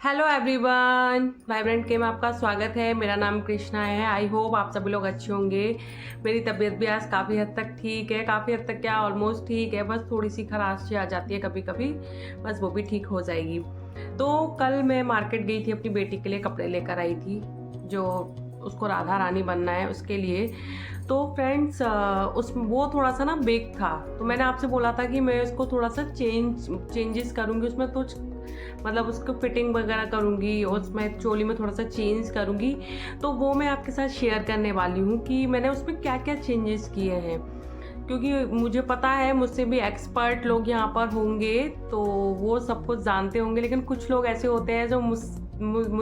Hello everyone, vibrant के में आपका स्वागत है। मेरा नाम कृष्णा है। आई होप आप सभी लोग अच्छे होंगे। मेरी तबीयत भी आज काफ़ी हद तक ठीक है। काफ़ी हद तक क्या, ऑलमोस्ट ठीक है। बस थोड़ी सी खराश सी आ जाती है कभी कभी, बस वो भी ठीक हो जाएगी। तो कल मैं मार्केट गई थी, अपनी बेटी के लिए कपड़े लेकर आई थी, जो उसको राधा रानी बनना है उसके लिए। तो फ्रेंड्स, उस वो थोड़ा सा ना बेक था, तो मैंने आपसे बोला था कि मैं उसको थोड़ा सा चेंजेस करूँगी उसमें, तो मतलब उसको फिटिंग वगैरह करूँगी और उसमें चोली में थोड़ा सा चेंज करूँगी। तो वो मैं आपके साथ शेयर करने वाली हूँ कि मैंने उसमें क्या क्या चेंजेस किए हैं, क्योंकि मुझे पता है मुझसे भी एक्सपर्ट लोग यहाँ पर होंगे तो वो सब कुछ जानते होंगे, लेकिन कुछ लोग ऐसे होते हैं जो मुझ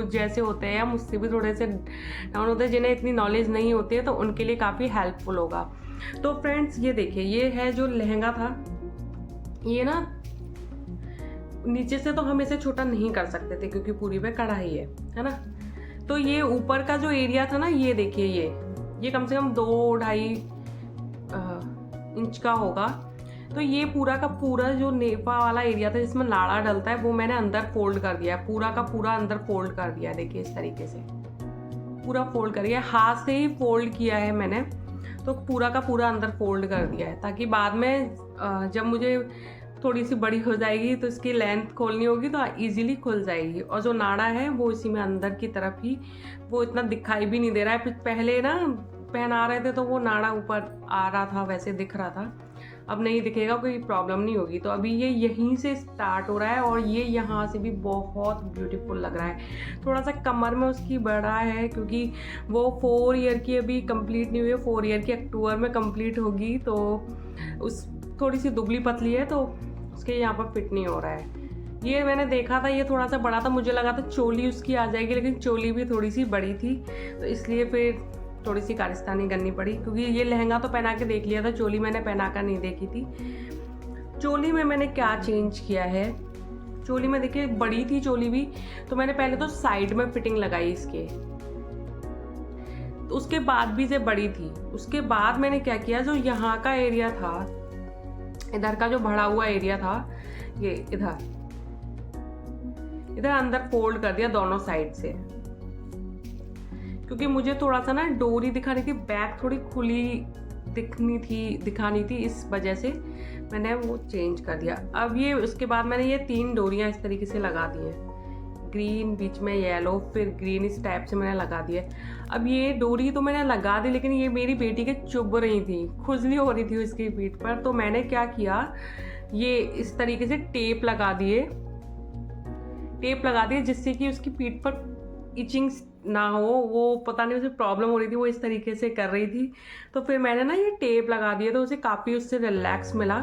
जैसे होते हैं या मुझसे भी थोड़े से डाउन होते हैं, जिन्हें इतनी नॉलेज नहीं होती है, तो उनके लिए काफ़ी हेल्पफुल होगा। तो फ्रेंड्स, ये देखिए, ये है जो लहंगा था। ये ना नीचे से तो हम इसे छोटा नहीं कर सकते थे क्योंकि पूरी पे कढ़ाई है ना। तो ये ऊपर का जो एरिया था ना, ये देखिए, ये कम से कम 2-2.5 इंच का होगा। तो ये पूरा का पूरा जो नेफा वाला एरिया था जिसमें नाड़ा डलता है, वो मैंने अंदर फोल्ड कर दिया, पूरा का पूरा अंदर फोल्ड कर दिया। देखिए इस तरीके से पूरा फोल्ड कर दिया, हाथ से ही फोल्ड किया है मैंने। तो पूरा का पूरा अंदर फोल्ड कर दिया है, ताकि बाद में जब मुझे थोड़ी सी बड़ी हो जाएगी तो इसकी लेंथ खोलनी होगी तो इजीली खुल जाएगी। और जो नाड़ा है वो इसी में अंदर की तरफ ही, वो इतना दिखाई भी नहीं दे रहा है। पहले ना पहना रहे थे तो वो नाड़ा ऊपर आ रहा था, वैसे दिख रहा था, अब नहीं दिखेगा, कोई प्रॉब्लम नहीं होगी। तो अभी ये यहीं से स्टार्ट हो रहा है और ये यहाँ से भी बहुत ब्यूटीफुल लग रहा है। थोड़ा सा कमर में उसकी बड़ा है क्योंकि वो 4 ईयर की अभी कंप्लीट नहीं हुई है, 4 ईयर की अक्टूबर में कंप्लीट होगी। तो उस थोड़ी सी दुबली पतली है तो उसके यहाँ पर फिट नहीं हो रहा है। ये मैंने देखा था, ये थोड़ा सा बड़ा था, मुझे लगा था चोली उसकी आ जाएगी, लेकिन चोली भी थोड़ी सी बड़ी थी, तो इसलिए फिर थोड़ी सी कारस्तानी करनी पड़ी। क्योंकि ये लहंगा तो पहना के देख लिया था, चोली मैंने पहना कर नहीं देखी थी। चोली में मैंने क्या चेंज किया है, चोली में देखिए बड़ी थी चोली भी, तो मैंने पहले तो साइड में फिटिंग लगाई इसके, तो उसके बाद भी ये बड़ी थी। उसके बाद मैंने क्या किया, जो यहाँ का एरिया था, इधर का जो बढ़ा हुआ एरिया था, ये इधर अंदर फोल्ड कर दिया दोनों साइड से, क्योंकि मुझे थोड़ा सा ना डोरी दिखानी थी, बैक थोड़ी खुली दिखानी थी, इस वजह से मैंने वो चेंज कर दिया। अब ये उसके बाद मैंने ये 3 डोरियां इस तरीके से लगा दी हैं, ग्रीन, बीच में येलो, फिर ग्रीन, इस टाइप से मैंने लगा दिया। अब ये डोरी तो मैंने लगा दी, लेकिन ये मेरी बेटी के चुभ रही थी, खुजली हो रही थी उसकी पीठ पर। तो मैंने क्या किया, ये इस तरीके से टेप लगा दिए जिससे कि उसकी पीठ पर इचिंग ना हो। वो पता नहीं उसे प्रॉब्लम हो रही थी, वो इस तरीके से कर रही थी, तो फिर मैंने ना ये टेप लगा दिया, तो उसे काफ़ी उससे रिलैक्स मिला।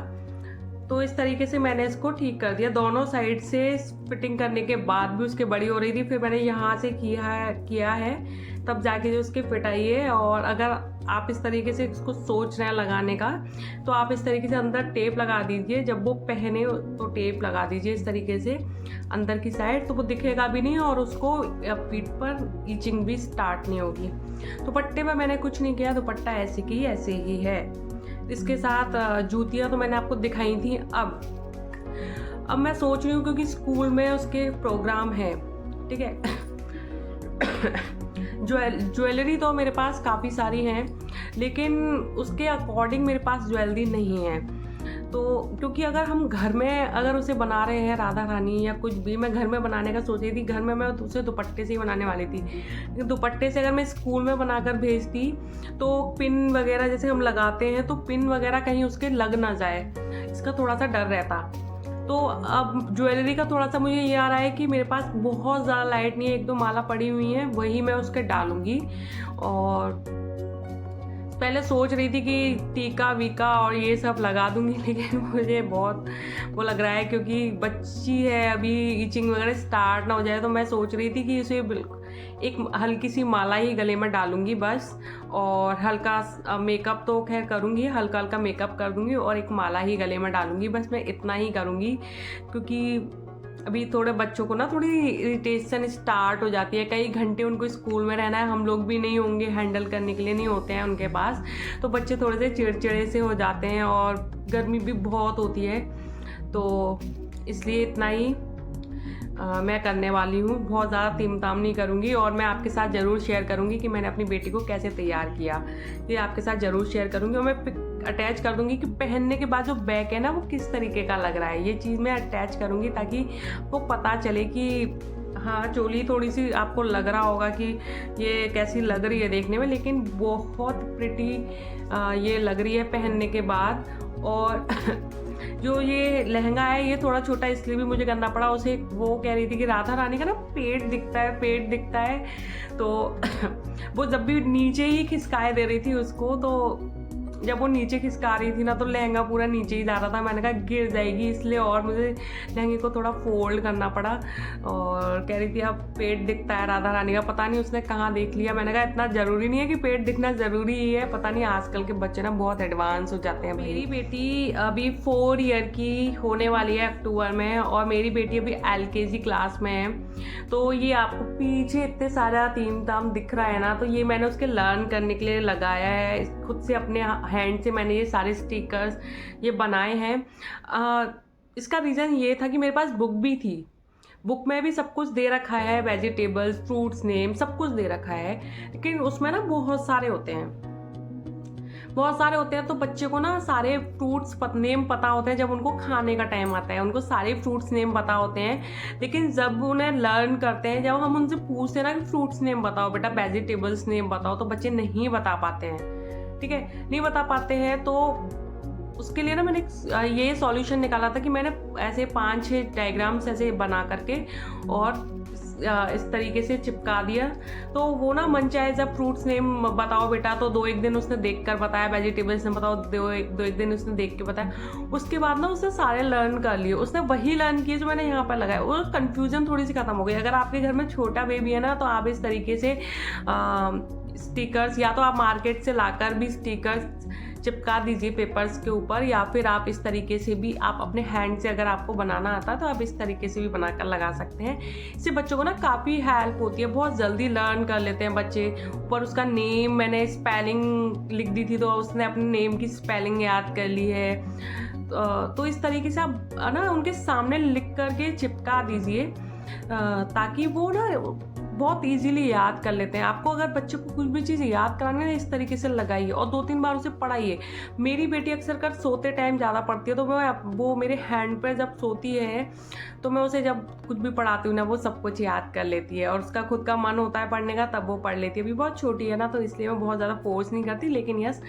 तो इस तरीके से मैंने इसको ठीक कर दिया। दोनों साइड से फिटिंग करने के बाद भी उसके बड़ी हो रही थी, फिर मैंने यहाँ से किया है तब जाके जो उसकी फिट आई है। और अगर आप इस तरीके से इसको सोच रहे हैं लगाने का, तो आप इस तरीके से अंदर टेप लगा दीजिए। जब वो पहने तो टेप लगा दीजिए इस तरीके से अंदर की साइड, तो वो दिखेगा भी नहीं और उसको पीठ पर ईचिंग भी स्टार्ट नहीं होगी। दुपट्टे में मैंने कुछ नहीं किया, दुपट्टा ऐसे की ऐसे ही है। इसके साथ जूतियाँ तो मैंने आपको दिखाई थी। अब मैं सोच रही हूँ, क्योंकि स्कूल में उसके प्रोग्राम है, ठीक है। ज्वेलरी तो मेरे पास काफ़ी सारी हैं, लेकिन उसके अकॉर्डिंग मेरे पास ज्वेलरी नहीं है। तो क्योंकि अगर हम घर में अगर उसे बना रहे हैं राधा रानी या कुछ भी, मैं घर में बनाने का सोच रही थी, घर में मैं उसे दुपट्टे से ही बनाने वाली थी, लेकिन दुपट्टे से अगर मैं स्कूल में बनाकर भेजती तो पिन वगैरह जैसे हम लगाते हैं, तो पिन वगैरह कहीं उसके लग ना जाए, इसका थोड़ा सा डर रहता। तो अब ज्वेलरी का थोड़ा सा मुझे ये आ रहा है कि मेरे पास बहुत ज़्यादा लाइट नहीं है, 1-2 माला पड़ी हुई हैं, वही मैं उसके डालूंगी। और पहले सोच रही थी कि टीका वीका और ये सब लगा दूंगी, लेकिन मुझे बहुत वो लग रहा है, क्योंकि बच्ची है अभी, ईचिंग वगैरह स्टार्ट ना हो जाए। तो मैं सोच रही थी कि इसे एक हल्की सी माला ही गले में डालूंगी बस, और हल्का मेकअप तो खैर करूँगी, हल्का हल्का मेकअप कर दूंगी और एक माला ही गले में डालूंगी, बस मैं इतना ही करूँगी। क्योंकि अभी थोड़े बच्चों को ना थोड़ी इरिटेशन स्टार्ट हो जाती है, कई घंटे उनको स्कूल में रहना है, हम लोग भी नहीं होंगे, हैंडल करने के लिए नहीं होते हैं उनके पास, तो बच्चे थोड़े से चिड़चिड़े से हो जाते हैं और गर्मी भी बहुत होती है, तो इसलिए इतना ही। मैं करने वाली हूँ। बहुत ज़्यादा ताम नहीं करूँगी और मैं आपके साथ ज़रूर शेयर करूँगी कि मैंने अपनी बेटी को कैसे तैयार किया। ये आपके साथ ज़रूर शेयर करूँगी और मैं पिक अटैच कर दूँगी कि पहनने के बाद जो बैक है ना वो किस तरीके का लग रहा है। ये चीज़ मैं अटैच करूँगी ताकि वो पता चले कि हाँ, चोली थोड़ी-सी आपको लग रहा होगा कि ये कैसी लग रही है देखने में, लेकिन बहुत प्रिटी ये लग रही है पहनने के बाद। और जो ये लहंगा है ये थोड़ा छोटा इसलिए भी मुझे करना पड़ा। उसे वो कह रही थी कि राधा रानी का ना पेट दिखता है तो वो जब भी नीचे ही खिसकाए दे रही थी उसको, तो जब वो नीचे खिसका रही थी ना तो लहंगा पूरा नीचे ही जा रहा था। मैंने कहा गिर जाएगी, इसलिए और मुझे लहंगे को थोड़ा फोल्ड करना पड़ा। और कह रही थी अब पेट दिखता है राधा रानी का। पता नहीं उसने कहाँ देख लिया। मैंने कहा इतना ज़रूरी नहीं है कि पेट दिखना ज़रूरी ही है। पता नहीं आजकल के बच्चे ना बहुत एडवांस हो जाते हैं। मेरी बेटी अभी 4 ईयर की होने वाली है अक्टूबर में, और मेरी बेटी अभी LKG क्लास में है। तो ये आपको पीछे इतने सारा तीम ताम दिख रहा है ना, तो ये मैंने उसके लर्न करने के लिए लगाया है। खुद से अपने हैंड से मैंने ये सारे स्टिकर्स ये बनाए हैं। इसका रीज़न ये था कि मेरे पास बुक भी थी। बुक में भी सब कुछ दे रखा है, वेजिटेबल्स, फ्रूट्स नेम सब कुछ दे रखा है, लेकिन उसमें ना बहुत सारे होते हैं तो बच्चे को ना सारे फ्रूट्स नेम पता होते हैं। जब उनको खाने का टाइम आता है उनको सारे फ्रूट्स नेम पता होते हैं, लेकिन जब उन्हें लर्न करते हैं, जब हम उनसे पूछते हैं ना कि फ्रूट्स नेम बताओ बेटा, वेजिटेबल्स नेम बताओ, तो बच्चे नहीं बता पाते हैं। ठीक है, नहीं बता पाते हैं। तो उसके लिए ना मैंने ये सॉल्यूशन निकाला था कि मैंने ऐसे 5-6 डायग्राम्स ऐसे बना करके और इस तरीके से चिपका दिया। तो वो ना मन चाहे जब फ्रूट्स नेम बताओ बेटा, तो 2-1 दिन उसने देख कर बताया, वेजिटेबल्स नेम बताओ 2-1 दिन उसने देख के बताया। उसके बाद ना उसने सारे लर्न कर लिए, उसने वही लर्न किए जो मैंने यहाँ पर लगाया। और कन्फ्यूजन थोड़ी सी खत्म हो गई। अगर आपके घर में छोटा बेबी है ना, तो आप इस तरीके से स्टिकर्स, या तो आप मार्केट से लाकर भी स्टिकर्स चिपका दीजिए पेपर्स के ऊपर, या फिर आप इस तरीके से भी आप अपने हैंड से, अगर आपको बनाना आता है तो आप इस तरीके से भी बनाकर लगा सकते हैं। इससे बच्चों को ना काफ़ी हेल्प होती है, बहुत जल्दी लर्न कर लेते हैं बच्चे। ऊपर उसका नेम मैंने स्पेलिंग लिख दी थी तो उसने अपने नेम की स्पेलिंग याद कर ली है। तो इस तरीके से आप ना उनके सामने लिख करके चिपका दीजिए, ताकि वो ना बहुत इजीली याद कर लेते हैं। आपको अगर बच्चे को कुछ भी चीज़ याद करानी है, इस तरीके से लगाइए और 2-3 बार उसे पढ़ाइए। मेरी बेटी अक्सर कर सोते टाइम ज़्यादा पढ़ती है, तो वो मेरे हैंड पर जब सोती है तो मैं उसे जब कुछ भी पढ़ाती हूँ ना, वो सब कुछ याद कर लेती है। और उसका खुद का मन होता है पढ़ने का तब वो पढ़ लेती है। अभी बहुत छोटी है ना, तो इसलिए मैं बहुत ज़्यादा फोर्स नहीं करती, लेकिन यस,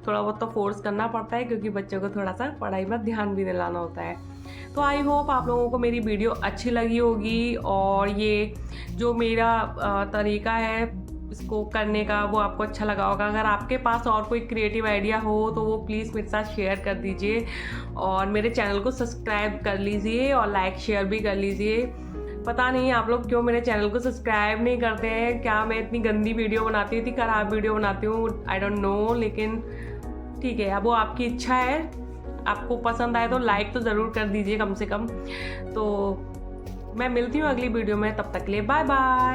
थोड़ा बहुत तो फोर्स करना पड़ता है, क्योंकि बच्चों को थोड़ा सा पढ़ाई में ध्यान भी दिलाना होता है। तो आई होप आप लोगों को मेरी वीडियो अच्छी लगी होगी, और ये जो मेरा तरीका है इसको करने का वो आपको अच्छा लगा होगा। अगर आपके पास और कोई क्रिएटिव आइडिया हो तो वो प्लीज़ मेरे साथ शेयर कर दीजिए, और मेरे चैनल को सब्सक्राइब कर लीजिए और लाइक शेयर भी कर लीजिए। पता नहीं आप लोग क्यों मेरे चैनल को सब्सक्राइब नहीं करते हैं। क्या मैं इतनी गंदी वीडियो बनाती हूँ, इतनी ख़राब वीडियो बनाती हूँ, आई डोंट नो, लेकिन ठीक है, अब वो आपकी इच्छा है। आपको पसंद आए तो लाइक तो ज़रूर कर दीजिए कम से कम। तो मैं मिलती हूँ अगली वीडियो में, तब तक के लिए बाय बाय।